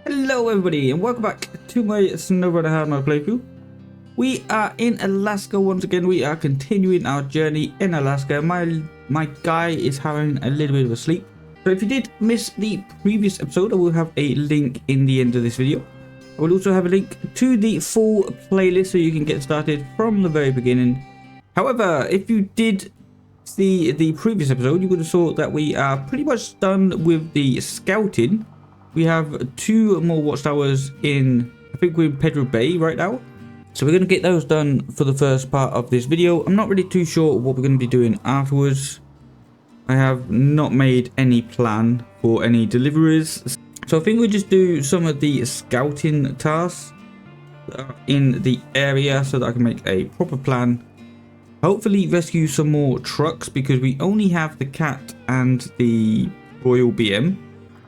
Hello everybody and welcome back to my Snowrunner hard mode playthrough. We are in Alaska once again. We are continuing our journey in Alaska. My guy is having a little bit of a sleep. So if you did miss the previous episode, I will have a link in the end of this video. I will also have a link to the full playlist so you can get started from the very beginning. However, if you did see the previous episode, you would have saw that we are pretty much done with the scouting. We have 2 more watchtowers in, I think we're in Pedro Bay right now. So we're going to get those done for the first part of this video. I'm not really too sure what we're going to be doing afterwards. I have not made any plan for any deliveries. So I think we'll just do some of the scouting tasks in the area so that I can make a proper plan. Hopefully rescue some more trucks because we only have the Cat and the Royal BM.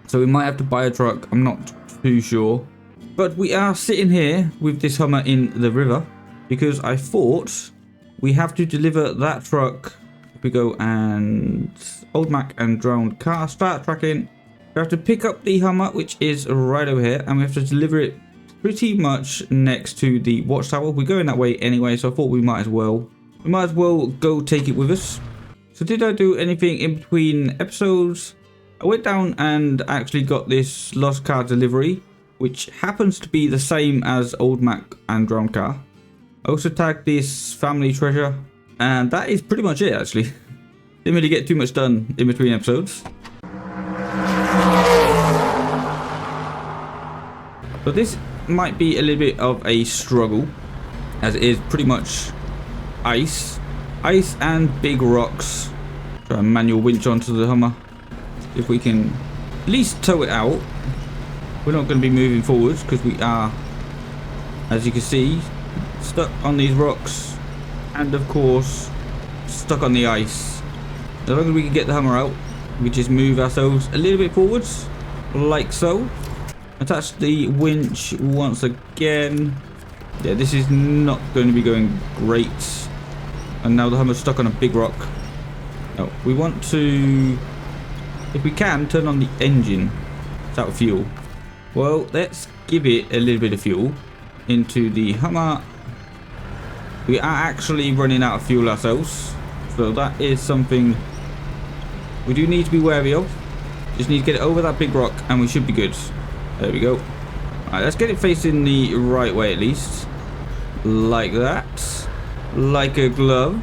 So we might have to buy a truck, I'm not too sure. But we are sitting here with this Hummer in the river because I thought we have to deliver that truck. If we go and Old Mac and Drowned Car, start tracking. We have to pick up the Hummer, which is right over here, and we have to deliver it pretty much next to the watchtower. We're going that way anyway, so I thought we might as well go take it with us. So did I do anything in between episodes? I went down and actually got this lost car delivery, which happens to be the same as Old Mac and Drowned Car. I also tagged this family treasure, and that is pretty much it actually. Didn't really get too much done in between episodes. But this might be a little bit of a struggle, as it is pretty much ice and big rocks. Try a manual winch onto the Hummer. If we can at least tow it out. We're not going to be moving forwards because we are, as you can see, stuck on these rocks and of course stuck on the ice. As long as we can get the Hummer out, we just move ourselves a little bit forwards like so. Attach the winch once again. Yeah, this is not going to be going great. And now the Hummer's stuck on a big rock. Oh, we want to, if we can, turn on the engine. It's out of fuel. Well, let's give it a little bit of fuel into the Hummer. We are actually running out of fuel ourselves, so that is something we do need to be wary of. Just need to get it over that big rock and we should be good. There we go. Alright, let's get it facing the right way at least. Like that. Like a glove.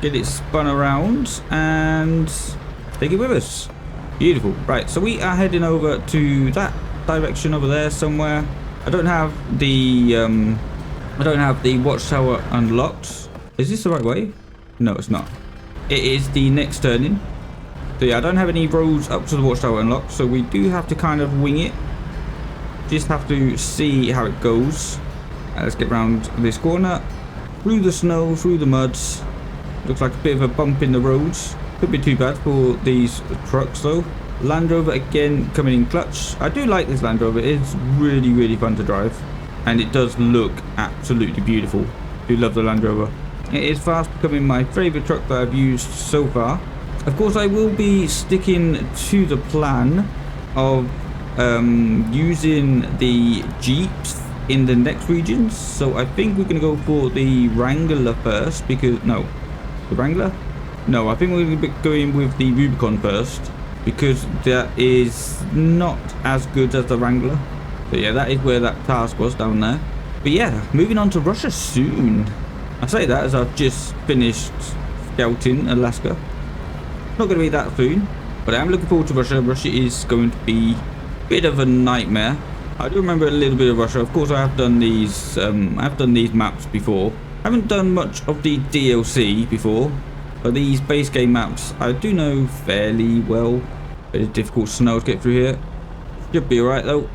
Get it spun around and take it with us. Beautiful. Right, so we are heading over to that direction over there somewhere. I don't have the watchtower unlocked. Is this the right way? No, it's not. It is the next turning. So yeah, I don't have any roads up to the watchtower unlocked, so we do have to kind of wing it. Just have to see how it goes. Let's get around this corner. Through the snow, through the muds. Looks like a bit of a bump in the roads. Could be too bad for these trucks though. Land Rover again coming in clutch. I do like this Land Rover. It's really, really fun to drive. And it does look absolutely beautiful. Do love the Land Rover. It is fast becoming my favourite truck that I've used so far. Of course, I will be sticking to the plan of using the Jeeps in the next regions. So I think we're going to go for the Wrangler first because... No. The Wrangler? No, I think we're going to be going with the Rubicon first because that is not as good as the Wrangler. So yeah, that is where that task was down there. But yeah, moving on to Russia soon. I say that as I've just finished scouting Alaska. Not going to be that soon, but I am looking forward to Russia. Russia is going to be a bit of a nightmare. I do remember a little bit of Russia. Of course, I have done these. I've done these maps before. I haven't done much of the DLC before, but these base game maps I do know fairly well. It's difficult snow to get through here. Should be alright though.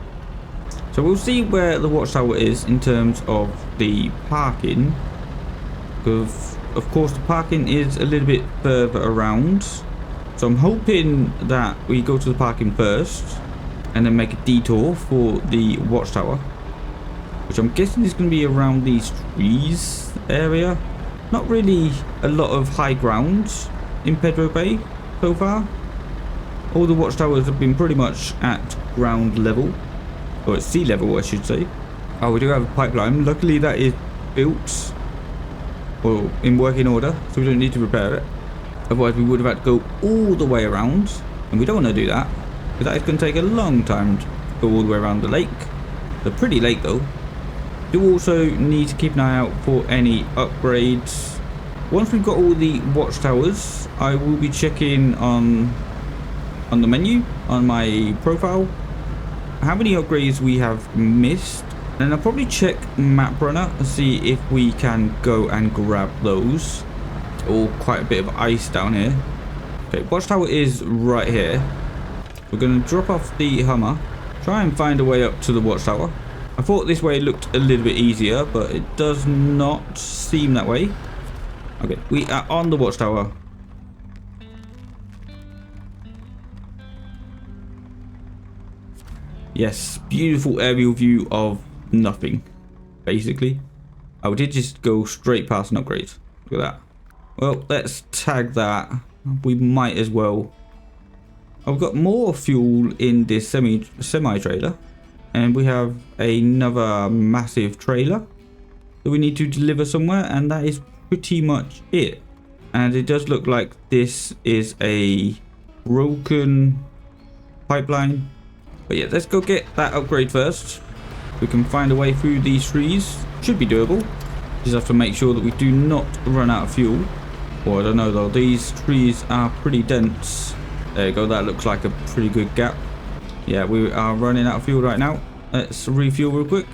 So we'll see where the watchtower is in terms of the parking. Because of course the parking is a little bit further around. So I'm hoping that we go to the parking first and then make a detour for the watchtower. which I'm guessing is going to be around these trees area. not really a lot of high grounds in Pedro Bay so far. All the watchtowers have been pretty much at ground level, or at sea level I should say. Oh, we do have a pipeline. Luckily that is built, or in working order, so we don't need to repair it. Otherwise we would have had to go all the way around, and we don't want to do that, because that is going to take a long time to go all the way around the lake. The pretty lake though. Do also need to keep an eye out for any upgrades. Once we've got all the watchtowers, I will be checking on the menu on my profile how many upgrades we have missed, and I'll probably check MudRunner and see if we can go and grab those. Oh, quite a bit of ice down here. Okay, watchtower is right here. We're going to drop off the Hummer, try and find a way up to the watchtower. I thought this way looked a little bit easier, but it does not seem that way. Okay, we are on the watchtower. Yes, beautiful aerial view of nothing, basically. I did just go straight past an upgrade. Look at that. Well, let's tag that. We might as well. I've got more fuel in this semi-trailer. And we have another massive trailer that we need to deliver somewhere. And that is pretty much it. And it does look like this is a broken pipeline. But yeah, let's go get that upgrade first. We can find a way through these trees. Should be doable. Just have to make sure that we do not run out of fuel. Or I don't know though, these trees are pretty dense. There you go, that looks like a pretty good gap. Yeah, we are running out of fuel right now. Let's refuel real quick.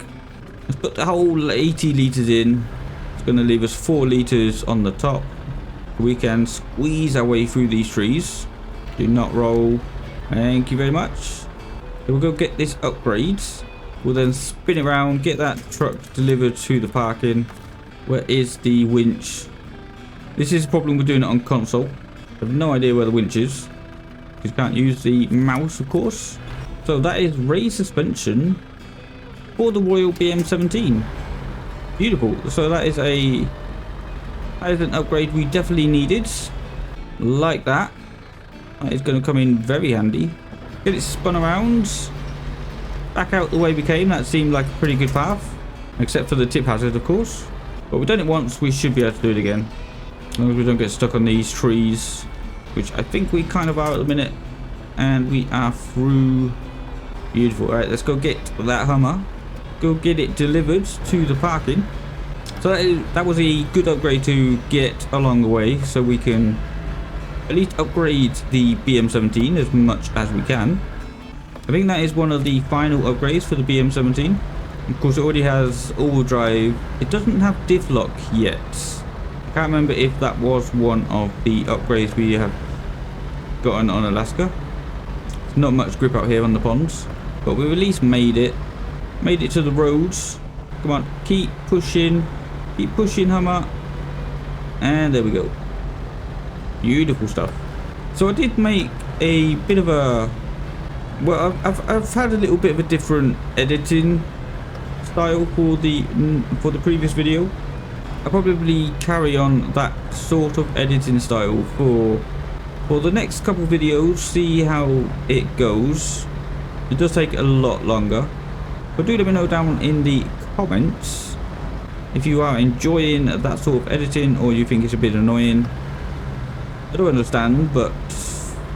Let's put the whole 80 litres in. It's going to leave us 4 litres on the top. We can squeeze our way through these trees. Do not roll. Thank you very much. We'll go get this upgrade. We'll then spin around, get that truck delivered to the parking. Where is the winch? This is a problem with doing it on console. I have no idea where the winch is. You can't use the mouse, of course. So that is raised suspension for the Royal BM17. Beautiful. So that is an upgrade we definitely needed. Like that. That is going to come in very handy. Get it spun around. Back out the way we came. That seemed like a pretty good path. Except for the tip hazard, of course. But we've done it once. We should be able to do it again. As long as we don't get stuck on these trees. Which I think we kind of are at the minute. And we are through. Beautiful. Alright, let's go get that Hummer. Go get it delivered to the parking. So that was a good upgrade to get along the way. So we can at least upgrade the BM17 as much as we can. I think that is one of the final upgrades for the BM17. Of course, it already has all-wheel drive. It doesn't have diff lock yet. I can't remember if that was one of the upgrades we have gotten on Alaska. There's not much grip out here on the ponds, but we've at least made it. Made it to the roads. Come on, keep pushing, Hummer. And there we go. Beautiful stuff. So I did make a bit of a, well, I've had a little bit of a different editing style for the previous video. I'll probably carry on that sort of editing style for the next couple of videos, see how it goes. It does take a lot longer, but do let me know down in the comments if you are enjoying that sort of editing or you think it's a bit annoying. I don't understand, but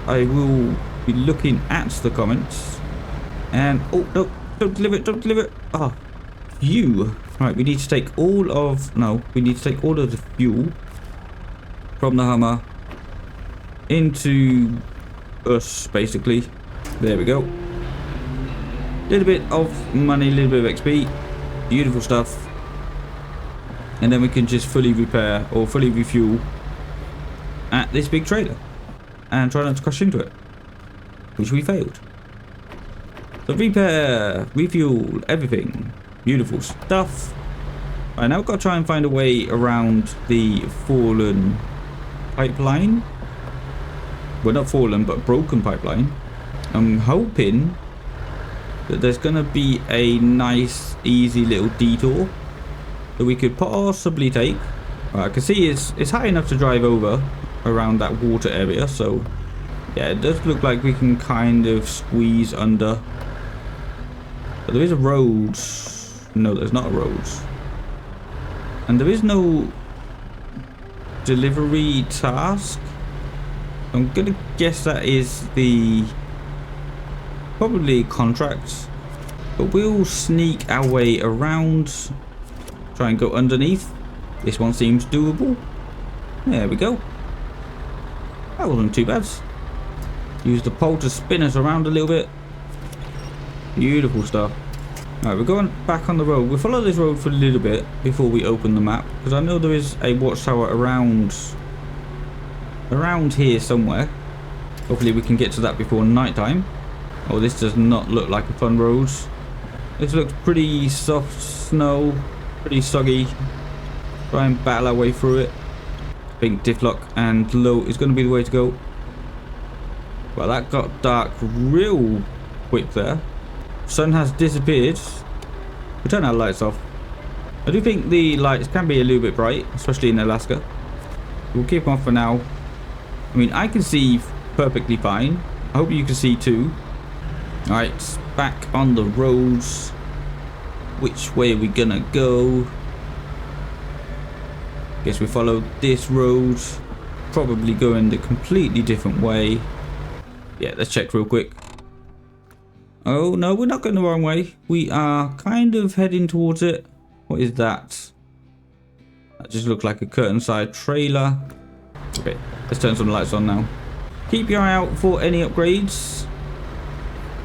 I will be looking at the comments. And oh no, don't deliver it. Ah, fuel. Right, we need to take all of the fuel from the Hummer into us, basically. There we go. Little bit of money, little bit of XP. Beautiful stuff. And then we can just fully repair or fully refuel at this big trailer and try not to crash into it, which we failed. So repair, refuel, everything. Beautiful stuff. Right, now we've got to try and find a way around the fallen pipeline. Well, not fallen, but broken pipeline. I'm hoping that there's going to be a nice, easy little detour that we could possibly take. I can see it's high enough to drive over around that water area, so yeah, it does look like we can kind of squeeze under. But there is a road. No, there's not a road. And there is no delivery task. I'm gonna guess that is probably contract. But we'll sneak our way around. Try and go underneath. This one seems doable. There we go. That wasn't too bad. Use the pole to spin us around a little bit. Beautiful stuff. Alright, we're going back on the road. We'll follow this road for a little bit before we open the map, because I know there is a watchtower around here somewhere. Hopefully we can get to that before night time. Oh, this does not look like a fun road. This looks pretty soft snow, pretty soggy. Try and battle our way through it. I think diff lock and low is going to be the way to go. Well, that got dark real quick there. Sun has disappeared. We'll turn our lights off. I do think the lights can be a little bit bright, especially in Alaska. We'll keep them off for now. I mean, I can see perfectly fine. I hope you can see too. Alright, back on the roads. Which way are we gonna go? Guess we follow this road. Probably going the completely different way. Yeah, let's check real quick. Oh no, we're not going the wrong way. We are kind of heading towards it. What is that? That just looks like a curtain side trailer. Okay, let's turn some lights on now. Keep your eye out for any upgrades,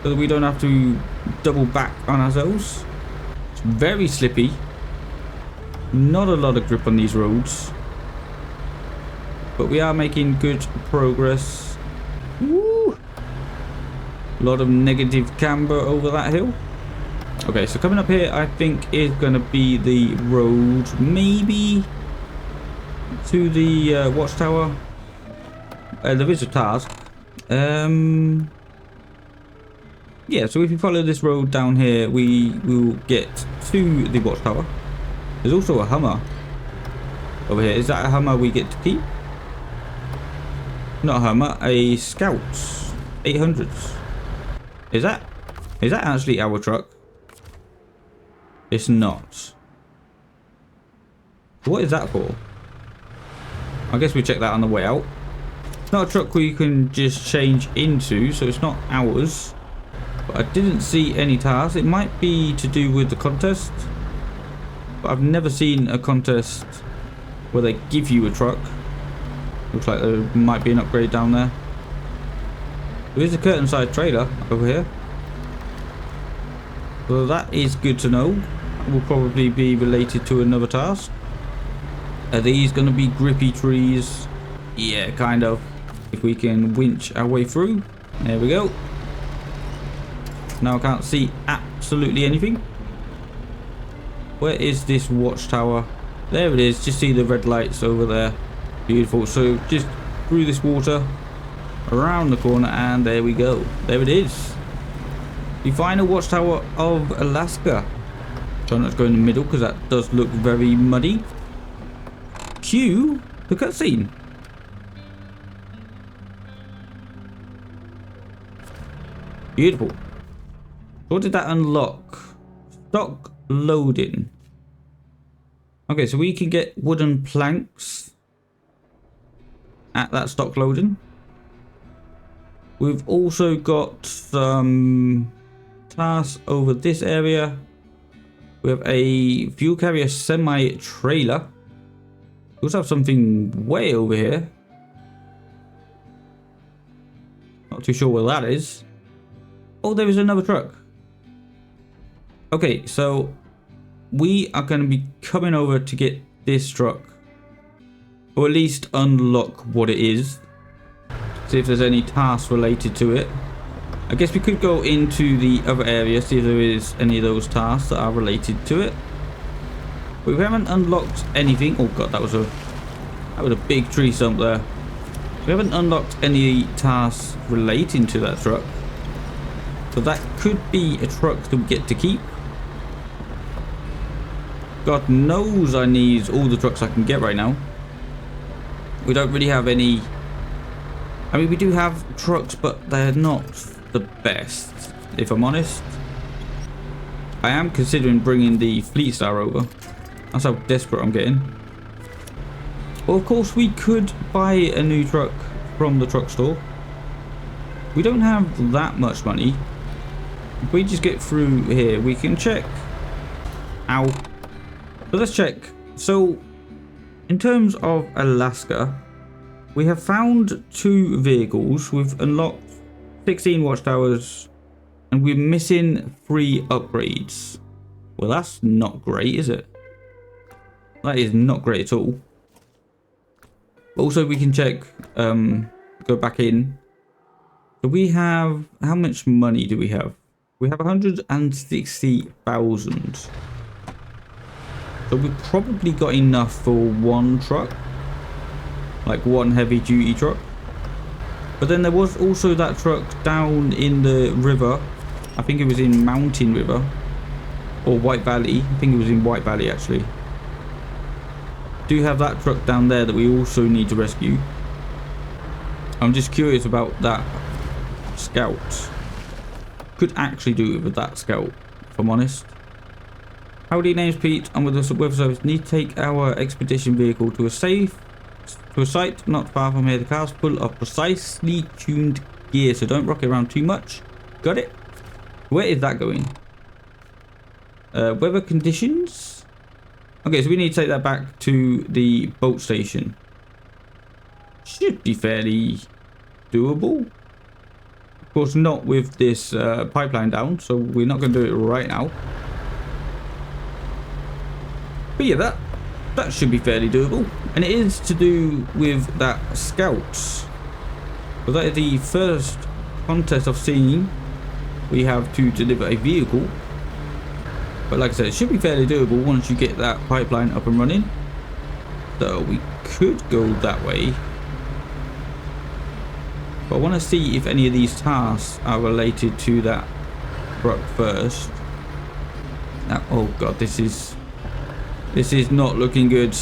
so that we don't have to double back on ourselves. It's very slippy. Not a lot of grip on these roads, but we are making good progress. Woo! A lot of negative camber over that hill. Okay, so coming up here, I think is going to be the road, maybe to the watchtower. There is a task. Yeah, so if you follow this road down here, we will get to the watchtower. There's also a Hummer over here. Is that a Hummer we get to keep? Not a Hummer, a Scout 800s. Is that actually our truck? It's not. What is that for? I guess we check that on the way out. It's not a truck we can just change into, so it's not ours. But I didn't see any tasks. It might be to do with the contest, but I've never seen a contest where they give you a truck. Looks like there might be an upgrade down there. There is a curtain side trailer over here, so that is good to know. Will probably be related to another task. Are these going to be grippy trees? Yeah, kind of. If we can winch our way through. There we go. Now I can't see absolutely anything. Where is this watchtower? There it is. Just see the red lights over there. Beautiful. So just through this water, around the corner, and there we go. There it is. The final watchtower of Alaska. Try not to go in the middle because that does look very muddy. Cue the cutscene. Beautiful. What did that unlock? Stock loading. Okay, so we can get wooden planks at that stock loading. We've also got some tasks over this area. We have a fuel carrier semi-trailer. We also have something way over here. Not too sure where that is. Oh, there is another truck. Okay, so we are going to be coming over to get this truck. Or at least unlock what it is. See if there's any tasks related to it. I guess we could go into the other area, see if there is any of those tasks that are related to it. But we haven't unlocked anything. Oh god, that was a big tree stump there. We haven't unlocked any tasks relating to that truck. So that could be a truck that we get to keep. God knows I need all the trucks I can get right now. We don't really have any... I mean, we do have trucks, but they're not the best, if I'm honest. I am considering bringing the Fleet Star over. That's how desperate I'm getting. Well, of course, we could buy a new truck from the truck store. We don't have that much money. If we just get through here, we can check. Ow. So let's check. So, in terms of Alaska, we have found 2 vehicles. We've unlocked 16 watchtowers, and we're missing 3 upgrades. Well, that's not great, is it? That is not great at all. Also, we can check, go back in. So we have, how much money do we have? We have 160,000. So we've probably got enough for 1 truck. Like 1 heavy duty truck. But then there was also that truck down in the river. I think it was in Mountain River. Or White Valley. I think it was in White Valley actually. Do have that truck down there that we also need to rescue. I'm just curious about that scout. Could actually do it with that scout, if I'm honest. Howdy, name's Pete. I'm with the weather service. Need to take our expedition vehicle to a site not far from here. The car's full of precisely tuned gear, so don't rock it around too much. Got it? Where is that going? Weather conditions? Okay, so we need to take that back to the boat station. Should be fairly doable. Of course, not with this pipeline down, so we're not going to do it right now. But yeah, that should be fairly doable. And it is to do with that scouts. So that is the first contest I've seen. We have to deliver a vehicle. But like I said, it should be fairly doable once you get that pipeline up and running. So we could go that way. But I want to see if any of these tasks are related to that truck first. Now, oh god, this is not looking good.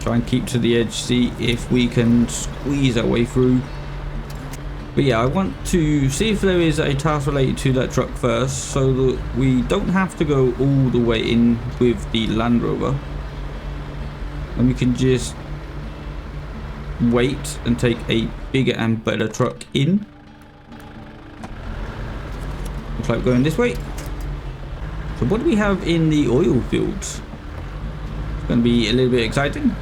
Try and keep to the edge, see if we can squeeze our way through. But yeah, I want to see if there is a task related to that truck first, so that we don't have to go all the way in with the Land Rover. And we can just wait and take a bigger and better truck in. Looks like going this way. So what do we have in the oil fields? It's going to be a little bit exciting.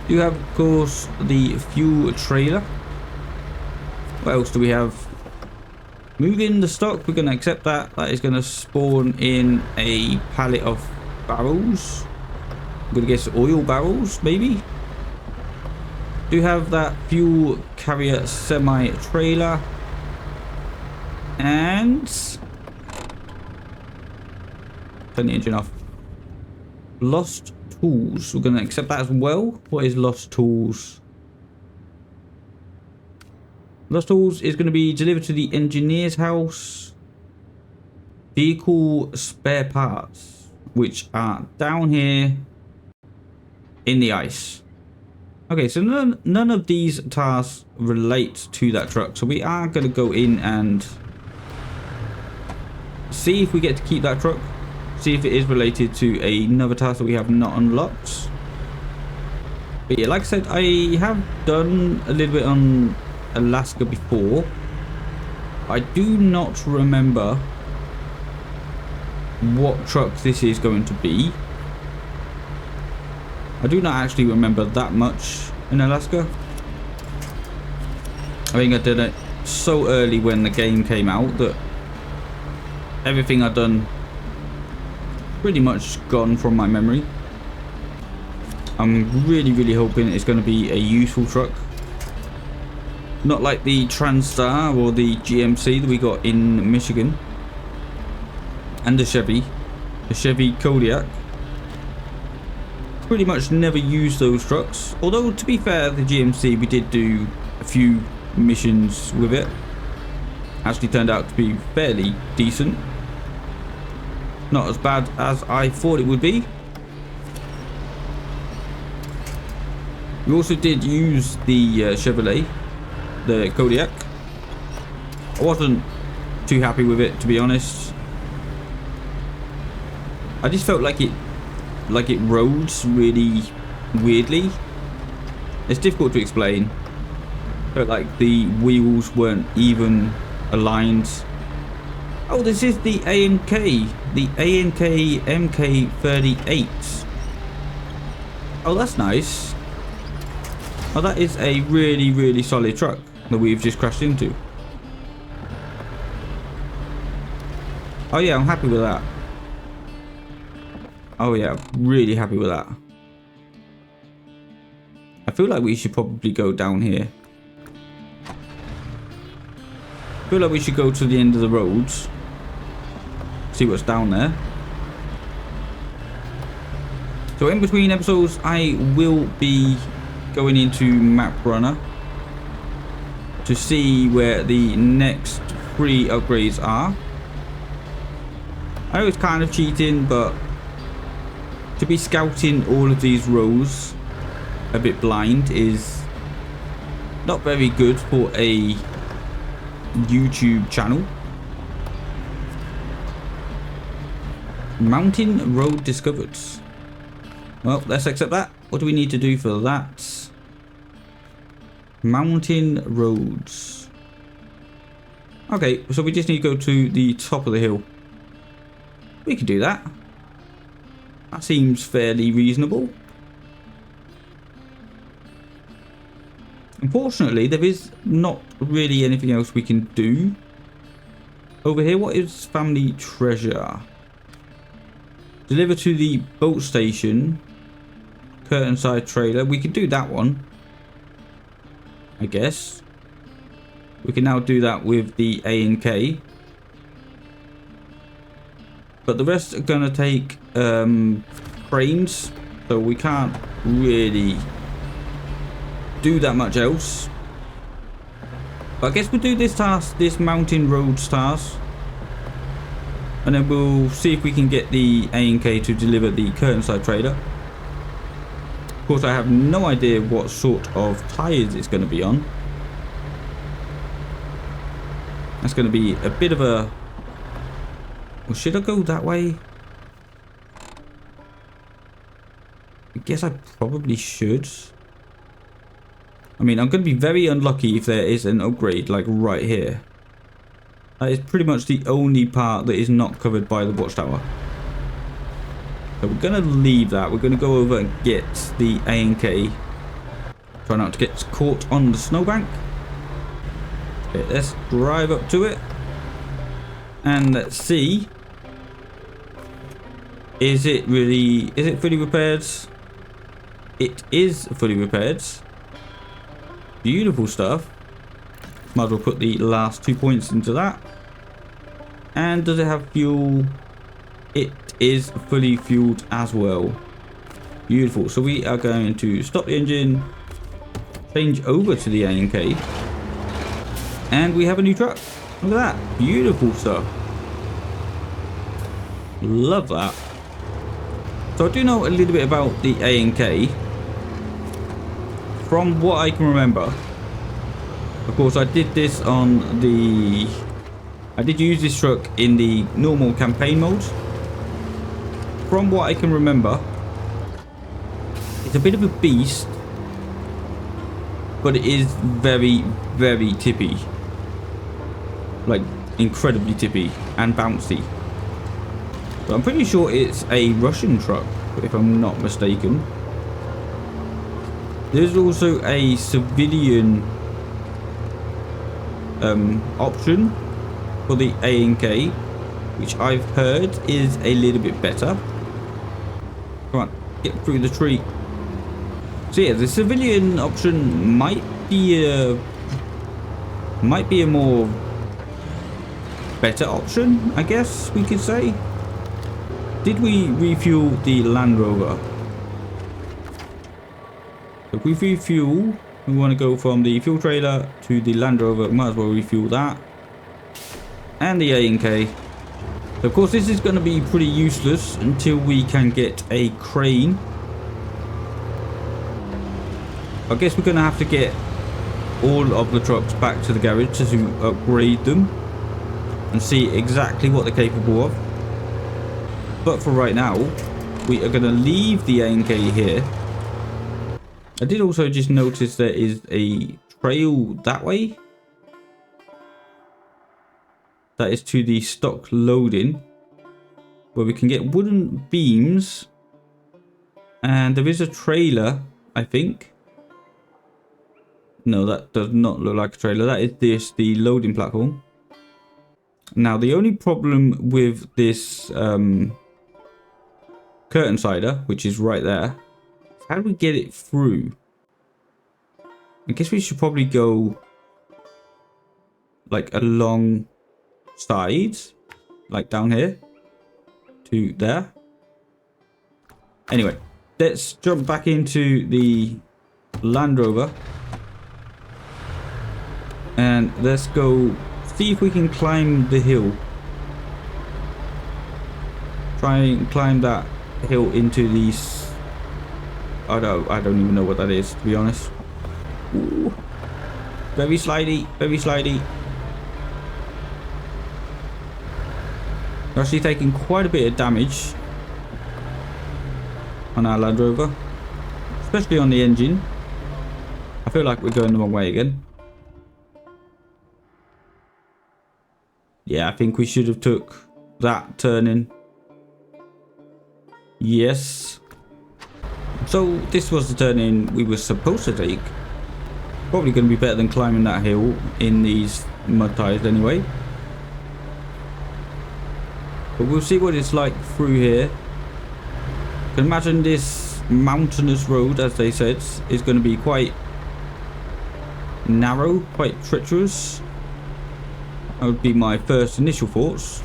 You have, of course, the fuel trailer. What else do we have? Moving the stock, we're going to accept that. That is going to spawn in a pallet of barrels. I'm going to guess oil barrels, maybe. Do have that fuel carrier semi-trailer. And turn the engine off. Lost tools. We're going to accept that as well. What is lost tools? Lost tools is going to be delivered to the engineer's house. Vehicle spare parts, which are down here in the ice. Okay, so none of these tasks relate to that truck. So we are going to go in and see if we get to keep that truck. See if it is related to another task that we have not unlocked. But yeah, like I said, I have done a little bit on Alaska before. I do not remember what truck this is going to be. I do not actually remember that much in Alaska. I think I did it so early when the game came out that everything I've done pretty much gone from my memory. I'm really hoping it's going to be a useful truck. Not like the Transstar or the GMC that we got in Michigan. And the Chevy Kodiak. Pretty much never used those trucks. Although, to be fair, the GMC, we did do a few missions with it. Actually turned out to be fairly decent. Not as bad as I thought it would be. We also did use the Chevrolet, the Kodiak. I wasn't too happy with it, to be honest. I just felt like it rode really weirdly. It's difficult to explain. Felt like the wheels weren't even aligned. Oh, this is the A&K, the A&K MK38. Oh, that's nice. Oh, that is a really, really solid truck that we've just crashed into. Oh yeah, I'm happy with that. Oh yeah, really happy with that. I feel like we should probably go down here. I feel like we should go to the end of the roads. See what's down there. So in between episodes, I will be going into MudRunner to see where the next 3 upgrades are. I know it's kind of cheating, but to be scouting all of these rows a bit blind is not very good for a YouTube channel. Mountain road discovered. Well, let's accept that. What do we need to do for that? Mountain roads. Okay, so we just need to go to the top of the hill. We can do that. That seems fairly reasonable. Unfortunately, there is not really anything else we can do. Over here, what is family treasure? Deliver to the boat station. Curtain side trailer. We could do that one, I guess. We can now do that with the A&K. But the rest are going to take cranes. So we can't really do that much else. But I guess we'll do this task, this mountain roads task, and then we'll see if we can get the A&K to deliver the curtain side trailer. Of course, I have no idea what sort of tires it's going to be on. That's going to be a bit of a... Well, should I go that way? I guess I probably should. I mean, I'm going to be very unlucky if there is an upgrade, like right here. That is pretty much the only part that is not covered by the watchtower. So we're going to leave that. We're going to go over and get the A&K. Try not to get caught on the snowbank. Okay, let's drive up to it. And let's see. Is it fully repaired? It is fully repaired. Beautiful stuff. Might as well put the last 2 points into that. And does it have fuel? It is fully fueled as well. Beautiful. So we are going to stop the engine, change over to the A&K, and we have a new truck. Look at that. Beautiful stuff. Love that. So I do know a little bit about the A&K. From what I can remember, of course, I did this on the... I did use this truck in the normal campaign mode. From what I can remember, it's a bit of a beast, but it is very, very tippy. Like, incredibly tippy and bouncy. But I'm pretty sure it's a Russian truck, if I'm not mistaken. There's also a civilian option for the A&K, which I've heard is a little bit better. Come on, get through the tree. So yeah, the civilian option might be a more better option, I guess we could say. Did we refuel the Land Rover? If we refuel, we want to go from the fuel trailer to the Land Rover. Might as well refuel that. And the A&K. So of course this is going to be pretty useless until we can get a crane. I guess we're going to have to get all of the trucks back to the garage to upgrade them and see exactly what they're capable of. But for right now, we are going to leave the ANK here. I did also just notice there is a trail that way. That is to the stock loading, where we can get wooden beams. And there is a trailer, I think. No, that does not look like a trailer. That is the loading platform. Now, the only problem with this curtain sider, which is right there, how do we get it through? I guess we should probably go like along sides, like down here to there. Anyway, let's jump back into the Land Rover and let's go see if we can climb the hill. Try and climb that hill into these. I don't even know what that is, to be honest. Ooh. Very slidey, very slidey. We're actually taking quite a bit of damage on our Land Rover, especially on the engine. I feel like we're going the wrong way again. Yeah, I think we should have took that turning. Yes. So this was the turning we were supposed to take. Probably going to be better than climbing that hill in these mud tires anyway. But we'll see what it's like through here. I can imagine this mountainous road, as they said, is going to be quite narrow, quite treacherous. That would be my first initial thoughts.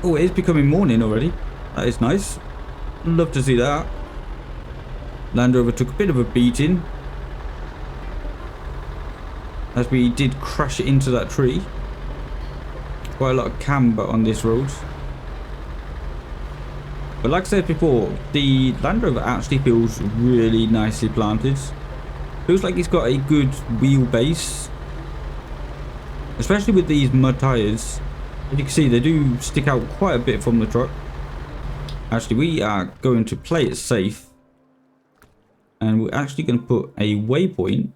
Oh, it is becoming morning already. That is nice. Love to see that. Land Rover took a bit of a beating, as we did crash it into that tree. Quite a lot of camber on this road. But like I said before, the Land Rover actually feels really nicely planted. Feels like it's got a good wheelbase. Especially with these mud tyres. As you can see, they do stick out quite a bit from the truck. Actually, we are going to play it safe. And we're actually going to put a waypoint.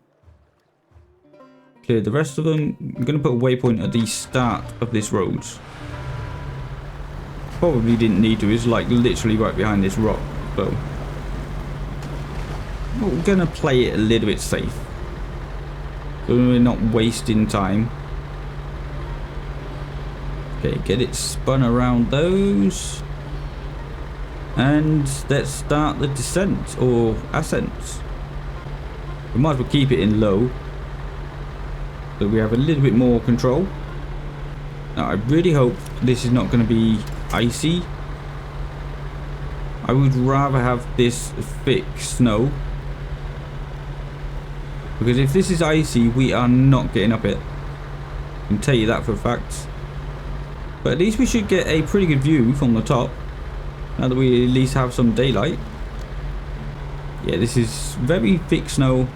Clear the rest of them. I'm going to put a waypoint at the start of this road. Probably didn't need to. It's like literally right behind this rock. So we're going to play it a little bit safe, so we're not wasting time. Okay, get it spun around those. And let's start the descent or ascent. We might as well keep it in low, so we have a little bit more control. Now, I really hope this is not going to be icy. I would rather have this thick snow, because if this is icy, we are not getting up it. I can tell you that for a fact. But at least we should get a pretty good view from the top, now that we at least have some daylight. Yeah, this is very thick snow.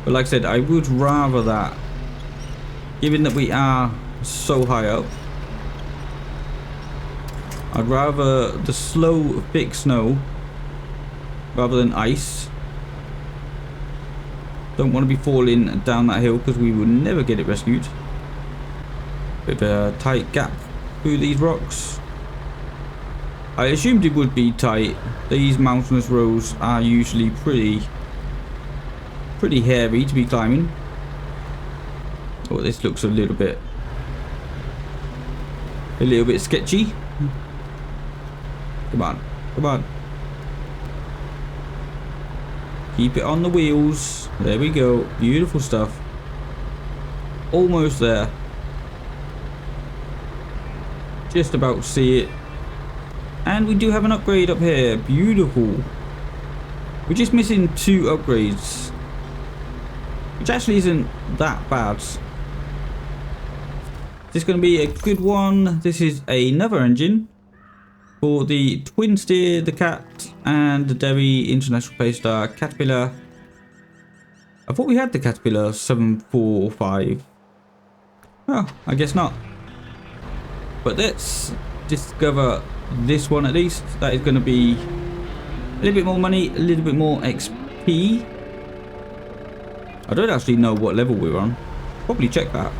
But like I said, I would rather that, given that we are so high up. I'd rather the slow, thick snow rather than ice. Don't want to be falling down that hill, because we will never get it rescued. Bit of a tight gap through these rocks. I assumed it would be tight. These mountainous roads are usually pretty hairy to be climbing. Oh, this looks a little bit sketchy. Come on, come on. Keep it on the wheels. There we go. Beautiful stuff. Almost there. Just about to see it. And we do have an upgrade up here. Beautiful. We're just missing 2 upgrades, which actually isn't that bad. This this is going to be a good one. This is another engine for the Twin Steer, the Cat, and the Derry International Paystar Caterpillar. I thought we had the Caterpillar 745. Oh, I guess not. But let's discover this one at least. That is going to be a little bit more money, a little bit more XP. I don't actually know what level we're on. Probably check that.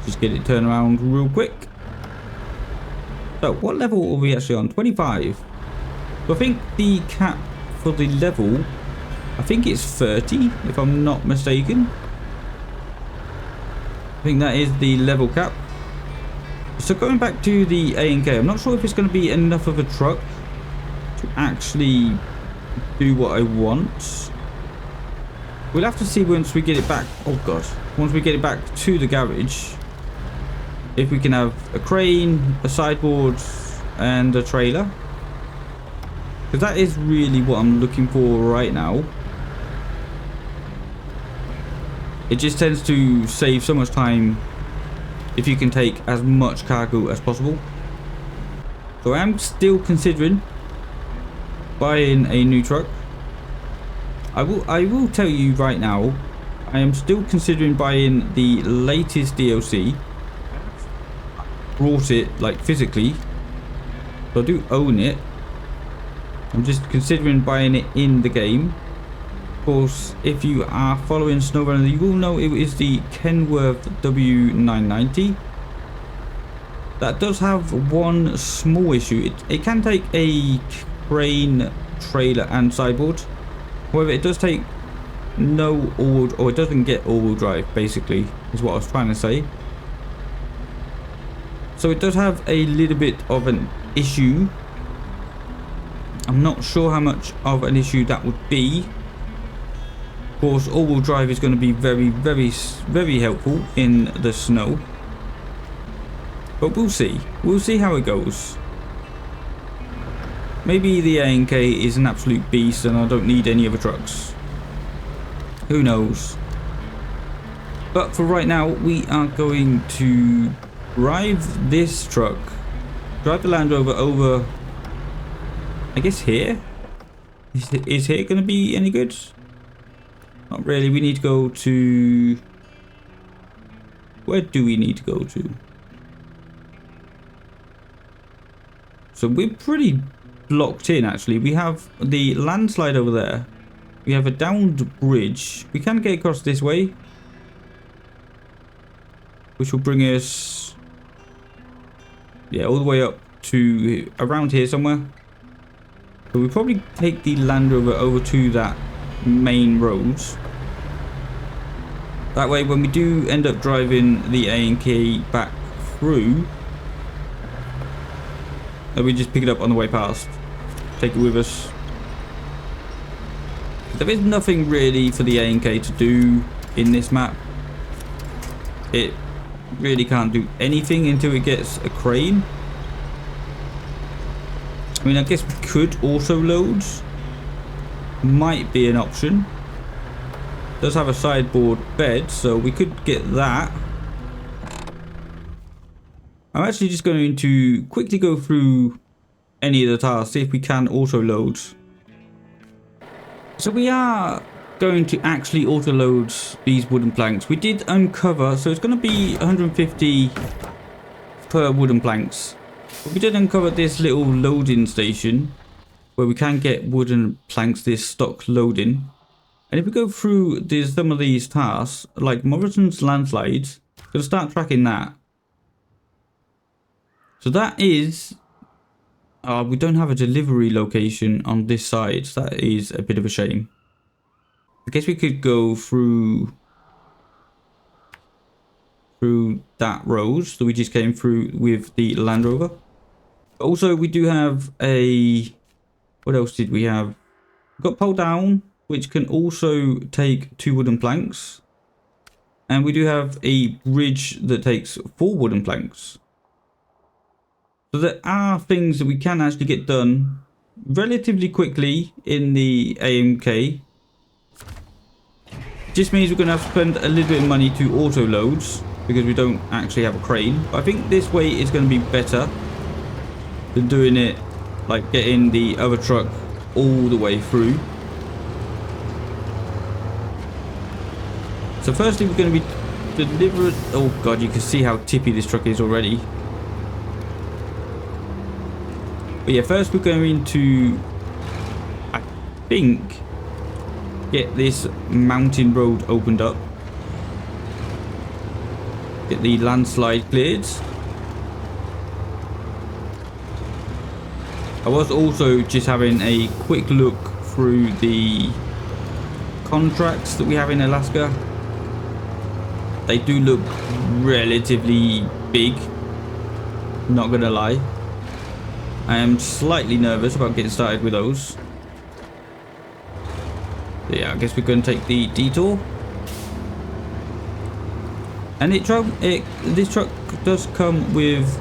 Just get it turned around real quick. So, what level are we actually on? 25. So I think the cap for the level, I think it's 30, if I'm not mistaken. I think that is the level cap. So going back to the A&K, I'm not sure if it's going to be enough of a truck to actually do what I want. We'll have to see once we get it back. Oh god. Once we get it back to the garage, if we can have a crane, a sideboard, and a trailer. Because that is really what I'm looking for right now. It just tends to save so much time if you can take as much cargo as possible. So I am still considering buying a new truck. I will tell you right now, I am still considering buying the latest DLC. Brought it like physically, so I do own it. I'm just considering buying it in the game. Of course, if you are following Snowrunner, you will know it is the Kenworth W990. That does have one small issue. It can take a crane, trailer, and sideboard. However, it does take no all, or it doesn't get all-wheel drive, basically, is what I was trying to say. So it does have a little bit of an issue. I'm not sure how much of an issue that would be. Of course, all-wheel drive is going to be very helpful in the snow. But we'll see. We'll see how it goes. Maybe the A&K is an absolute beast and I don't need any other trucks. Who knows? But for right now, we are going to drive this truck. Drive the Land Rover over, I guess here? Is here going to be any good? Not really. We need to go to... Where do we need to go to? So we're pretty blocked in, actually. We have the landslide over there. We have a downed bridge. We can get across this way, which will bring us, yeah, all the way up to around here somewhere. So we'll probably take the Land Rover over to that main road. That way, when we do end up driving the A&K back through, we just pick it up on the way past. Take it with us. There is nothing really for the A&K to do in this map. It really can't do anything until it gets a crane. I mean, I guess we could auto load. Might be an option. Does have a sideboard bed, so we could get that. I'm actually just going to quickly go through any of the tasks, see if we can auto load. So we are going to actually auto load these wooden planks. We did uncover, so it's going to be 150 per wooden planks. But we did uncover this little loading station where we can get wooden planks, this stock loading. And if we go through some of these tasks, like Morrison's landslides, I'm going to start tracking that. So that is, we don't have a delivery location on this side. So that is a bit of a shame. I guess we could go through that road that we just came through with the Land Rover. Also, we do have a, what else did we have? We've got pole down, which can also take 2 wooden planks. And we do have a bridge that takes 4 wooden planks. So there are things that we can actually get done relatively quickly in the A&K. Just means we're going to have to spend a little bit of money to auto loads, because we don't actually have a crane. But I think this way is going to be better than doing it like getting the other truck all the way through. So firstly we're going to be delivered. Oh god, you can see how tippy this truck is already. But yeah, first we're going to, I think, get this mountain road opened up. Get the landslide cleared. I was also just having a quick look through the contracts that we have in Alaska. They do look relatively big, not gonna lie. I am slightly nervous about getting started with those. So yeah, I guess we're going to take the detour. And this truck does come with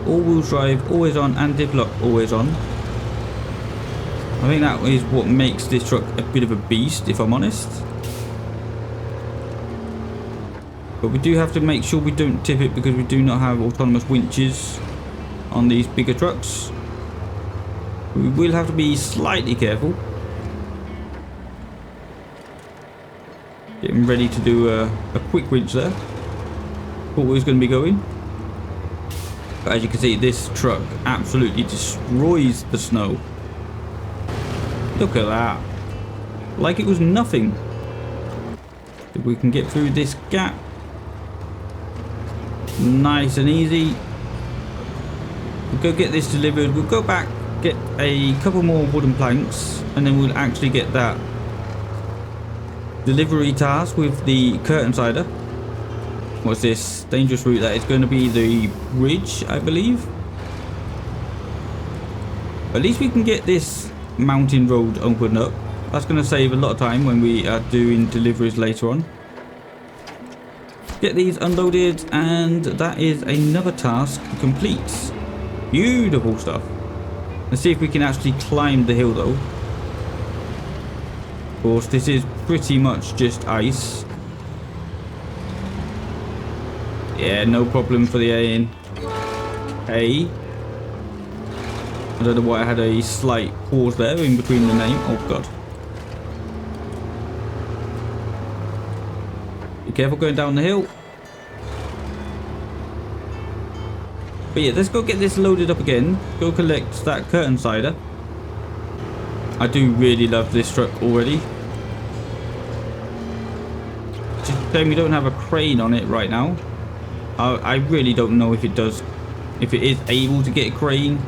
all-wheel drive, always on, and diff lock always on. I think that is what makes this truck a bit of a beast, if I'm honest. But we do have to make sure we don't tip it because we do not have autonomous winches on these bigger trucks. We will have to be slightly careful. Getting ready to do a quick winch there. Thought we was going to be going. But as you can see, this truck absolutely destroys the snow. Look at that. Like it was nothing. If we can get through this gap. Nice and easy. We'll go get this delivered. We'll go back, get a couple more wooden planks, and then we'll actually get that delivery task with the curtain sider. What's this? Dangerous route. That is going to be the bridge, I believe. At least we can get this mountain road opened up. That's going to save a lot of time when we are doing deliveries later on. Get these unloaded, and that is another task complete. Beautiful stuff. Let's see if we can actually climb the hill though. Of course, this is pretty much just ice. Yeah, no problem for the A in. A. I don't know why I had a slight pause there in between the name. Oh god. Be careful going down the hill. But yeah, let's go get this loaded up again. Go collect that curtain sider. I do really love this truck already. Just a shame we don't have a crane on it right now. I really don't know if it does, if it is able to get a crane.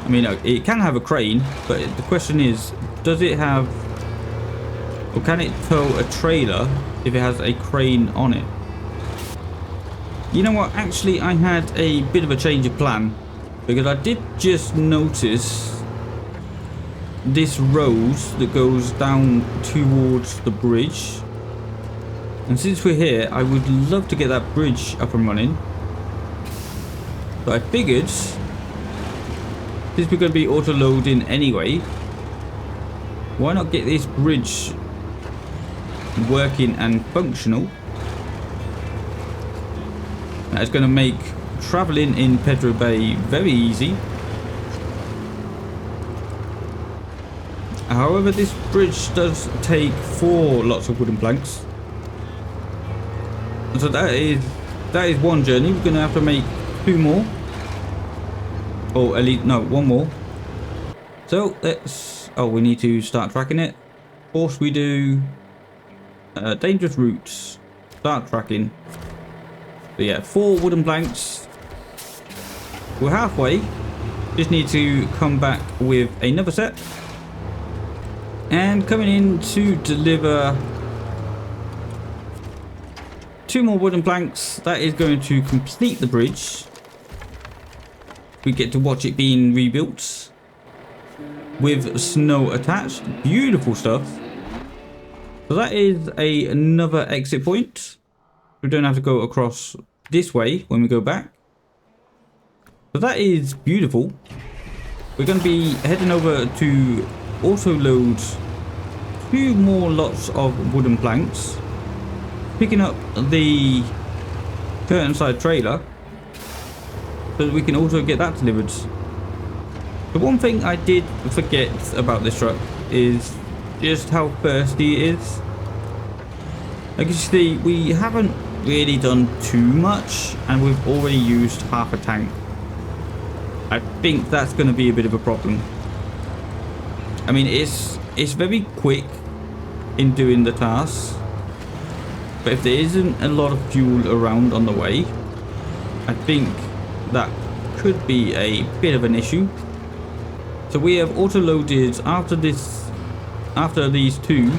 I mean, it can have a crane, but the question is, does it have, or can it tow a trailer if it has a crane on it? You know what, actually I had a bit of a change of plan, because I did just notice this road that goes down towards the bridge, and since we're here I would love to get that bridge up and running. But I figured, since we're going to be auto loading anyway, why not get this bridge working and functional? That's going to make traveling in Pedro Bay very easy. However, this bridge does take 4 lots of wooden planks. So that is one journey. We're going to have to make 2 more. Or at least, no, 1 more. So let's, oh, we need to start tracking it. Of course we do. Dangerous routes. Start tracking. But yeah, 4 wooden planks. We're halfway. Just need to come back with another set. And coming in to deliver 2 more wooden planks. That is going to complete the bridge. We get to watch it being rebuilt with snow attached. Beautiful stuff. So that is another exit point. We don't have to go across this way when we go back. So that is beautiful. We're going to be heading over to auto load 2 more lots of wooden planks. picking up the curtain side trailer so that we can also get that delivered. The one thing I did forget about this truck is just how thirsty it is. Like you see, we haven't really done too much and we've already used half a tank. I think that's going to be a bit of a problem. I mean, it's very quick in doing the tasks, but if there isn't a lot of fuel around on the way, I think that could be a bit of an issue. So we have auto-loaded after these two,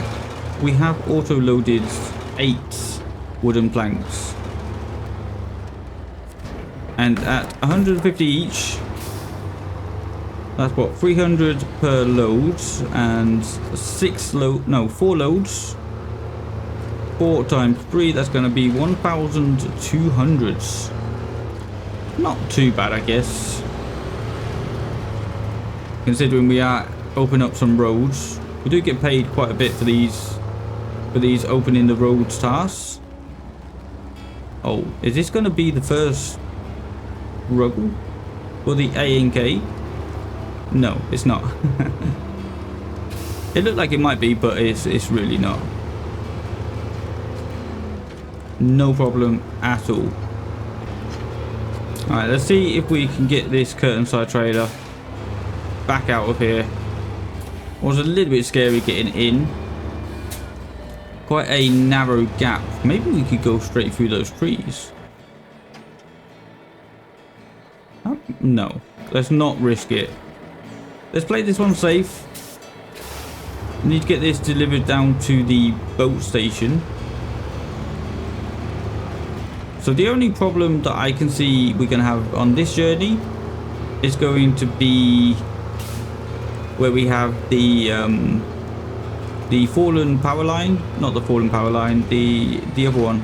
we have auto-loaded 8 wooden planks. And at 150 each, that's what, 300 per load, and 4 loads. 4 times 3, that's going to be 1,200. Not too bad, I guess. Considering we are opening up some roads. We do get paid quite a bit for these opening the roads tasks. Oh, is this going to be the first ruggle for the A&K? No, it's not. It looked like it might be, but it's really not. No problem at all. Alright, let's see if we can get this curtain side trailer back out of here. It was a little bit scary getting in. Quite a narrow gap. Maybe we could go straight through those trees. Oh, no, let's not risk it. Let's play this one safe. We need to get this delivered down to the boat station. So the only problem that I can see we're going to have on this journey is going to be where we have the fallen power line, not the fallen power line, the other one.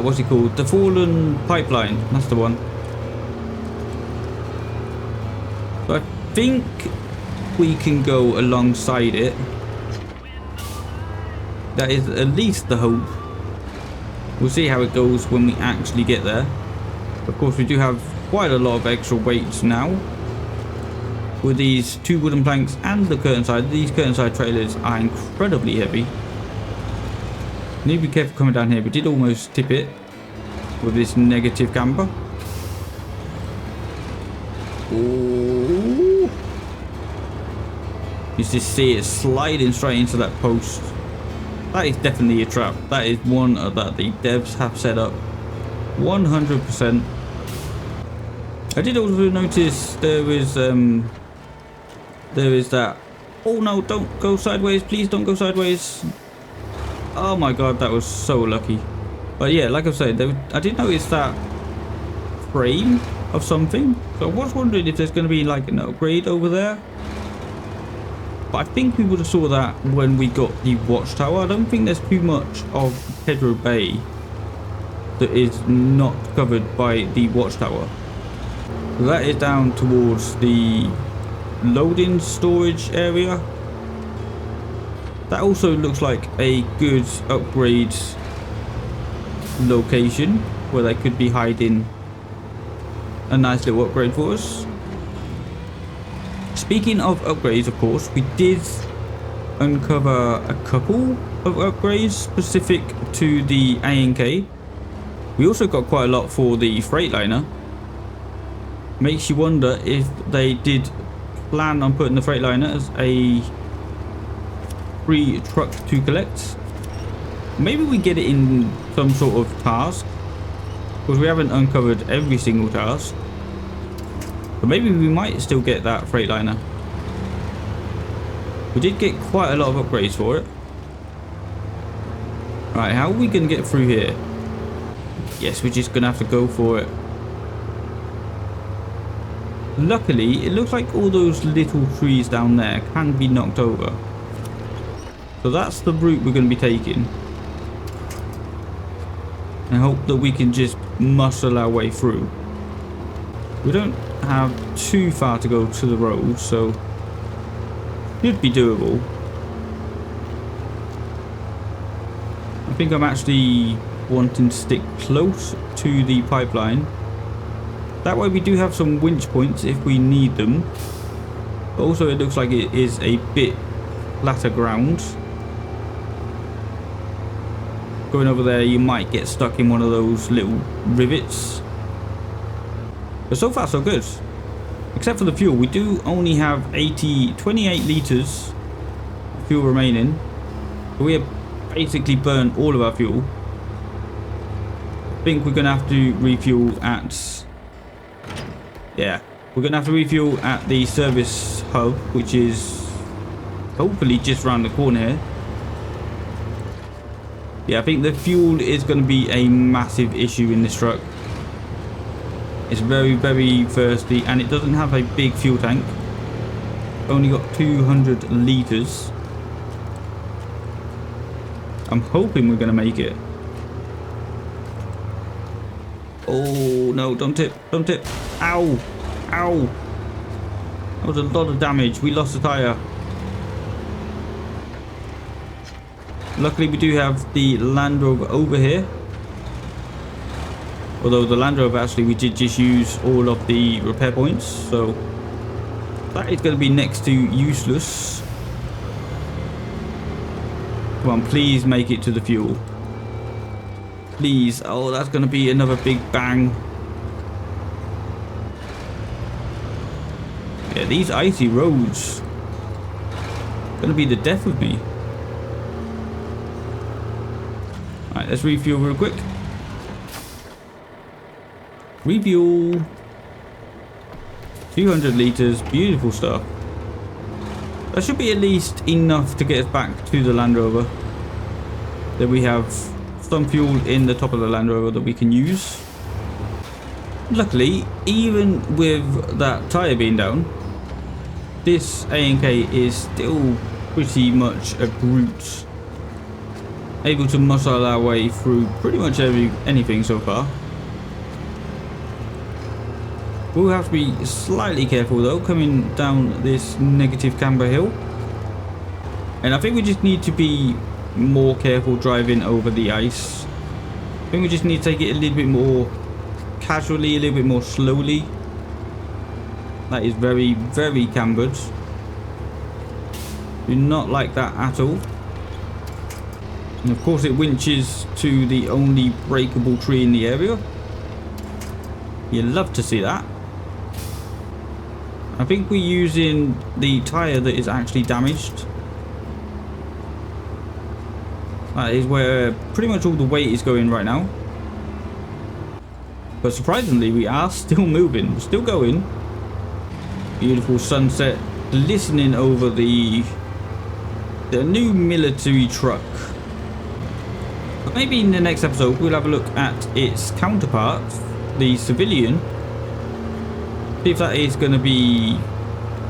What's it called? The fallen pipeline. That's the one. So I think we can go alongside it. That is at least the hope. We'll see how it goes when we actually get there. Of course, we do have quite a lot of extra weights now. With these 2 wooden planks and the curtain side. These curtain side trailers are incredibly heavy. Need to be careful coming down here. We did almost tip it with this negative camber. Ooh. You just see it sliding straight into that post. That is definitely a trap. That is one that the devs have set up 100%. I did also notice there is that. Oh no, don't go sideways, please don't go sideways. Oh my god, that was so lucky. But yeah, like I said, I did notice that frame of something. So I was wondering if there's going to be like an upgrade over there. But I think we would have saw that when we got the watchtower. I don't think there's too much of Pedro Bay that is not covered by the watchtower. So that is down towards the loading storage area. That also looks like a good upgrade location where they could be hiding a nice little upgrade for us. Speaking of upgrades, of course, we did uncover a couple of upgrades specific to the A&K. We also got quite a lot for the Freightliner. Makes you wonder if they did plan on putting the Freightliner as a free truck to collect. Maybe we get it in some sort of task, because we haven't uncovered every single task. But maybe we might still get that Freightliner. We did get quite a lot of upgrades for it. Right, how are we going to get through here? Yes, we're just going to have to go for it. Luckily, it looks like all those little trees down there can be knocked over. So that's the route we're going to be taking. I hope that we can just muscle our way through. We don't have too far to go to the road, so should be doable. think I'm actually wanting to stick close to the pipeline. That way we do have some winch points if we need them. Also, it looks like it is a bit flatter ground. Going over there, you might get stuck in one of those little rivets. But so far, so good. Except for the fuel, we do only have 28 litres of fuel remaining. We have basically burned all of our fuel. I think we're going to have to refuel at... Yeah, we're going to have to refuel at the service hub, which is hopefully just around the corner here. Yeah, I think the fuel is going to be a massive issue in this truck. It's very, very thirsty, and it doesn't have a big fuel tank. Only got 200 litres. I'm hoping we're going to make it. Oh, no, don't tip, don't tip. Ow, ow. That was a lot of damage. We lost a tyre. Luckily, we do have the Land Rover over here. Although the Land Rover, actually, we did just use all of the repair points. So that is going to be next to useless. Come on, please make it to the fuel. Please. Oh, that's going to be another big bang. Yeah, these icy roads are going to be the death of me. Alright, let's refuel real quick. Refuel. 200 litres. Beautiful stuff. That should be at least enough to get us back to the Land Rover. Then we have some fuel in the top of the Land Rover that we can use. Luckily, even with that tyre being down, this A&K is still pretty much a brute. Able to muscle our way through pretty much anything so far. We'll have to be slightly careful though, coming down this negative camber hill. And I think we just need to be more careful driving over the ice. I think we just need to take it a little bit more casually, a little bit more slowly. That is very, very cambered. Do not like that at all. And of course it winches to the only breakable tree in the area. You love to see that. I think we're using the tyre that is actually damaged. That is where pretty much all the weight is going right now. But surprisingly, we are still moving. We're still going. Beautiful sunset glistening over the new military truck. But maybe in the next episode, we'll have a look at its counterpart, the civilian. See if that is going to be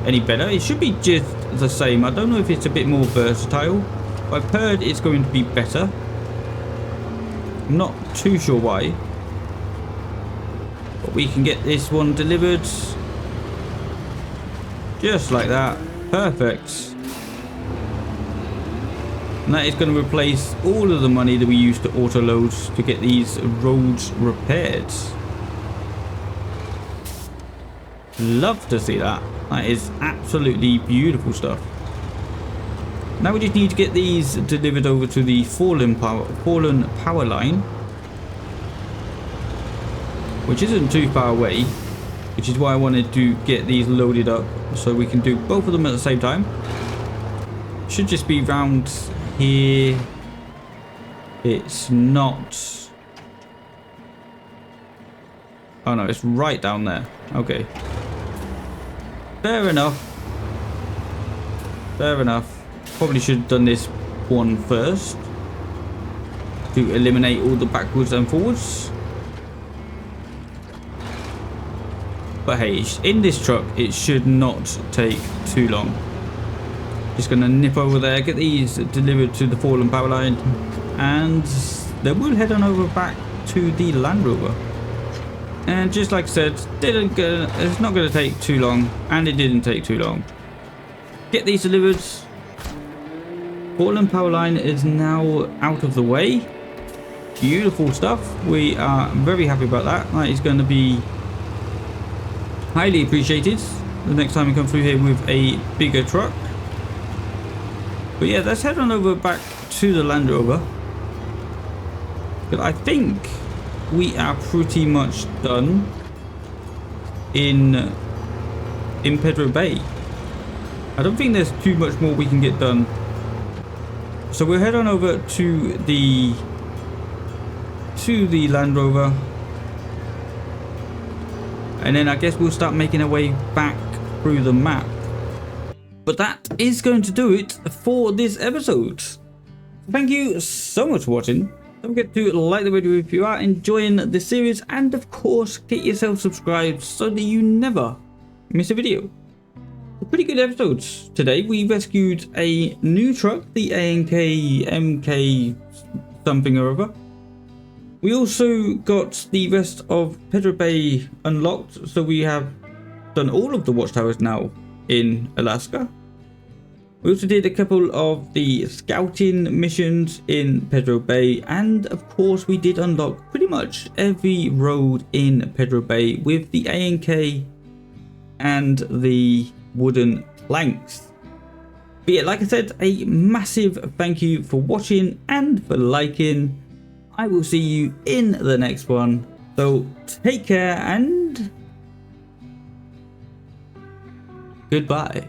any better. It should be just the same. I don't know if it's a bit more versatile. I've heard it's going to be better. I'm not too sure why. But we can get this one delivered. Just like that. Perfect. And that is going to replace all of the money that we used to auto load to get these roads repaired. Love to see that. That is absolutely beautiful stuff. Now we just need to get these delivered over to the fallen power line, which isn't too far away, which is why I wanted to get these loaded up so we can do both of them at the same time. Should just be round here. It's not. Oh no, it's right down there. Okay. Fair enough. Fair enough. Probably should have done this one first to eliminate all the backwards and forwards. But hey, in this truck, it should not take too long. Just gonna nip over there, get these delivered to the fallen power line, and then we'll head on over back to the Land Rover. And just like I said, it's not gonna take too long, and it didn't take too long. Get these delivered. Fallen power line is now out of the way. Beautiful stuff. We are very happy about that. That is going to be highly appreciated the next time we come through here with a bigger truck. But yeah, let's head on over back to the Land Rover. But I think we are pretty much done in Pedro Bay. I don't think there's too much more we can get done. So we'll head on over to the Land Rover. And then I guess we'll start making our way back through the map. But that is going to do it for this episode. Thank you so much for watching. Don't forget to like the video if you are enjoying the series, and of course get yourself subscribed so that you never miss a video. Pretty good episodes today. We rescued a new truck, the A&K MK something or other. We also got the rest of Pedro Bay unlocked, so we have done all of the watchtowers now in Alaska. We also did a couple of the scouting missions in Pedro Bay, and of course we did unlock pretty much every road in Pedro Bay with the A&K and the wooden planks. But yeah, like I said, a massive thank you for watching and for liking. I will see you in the next one. So take care and goodbye.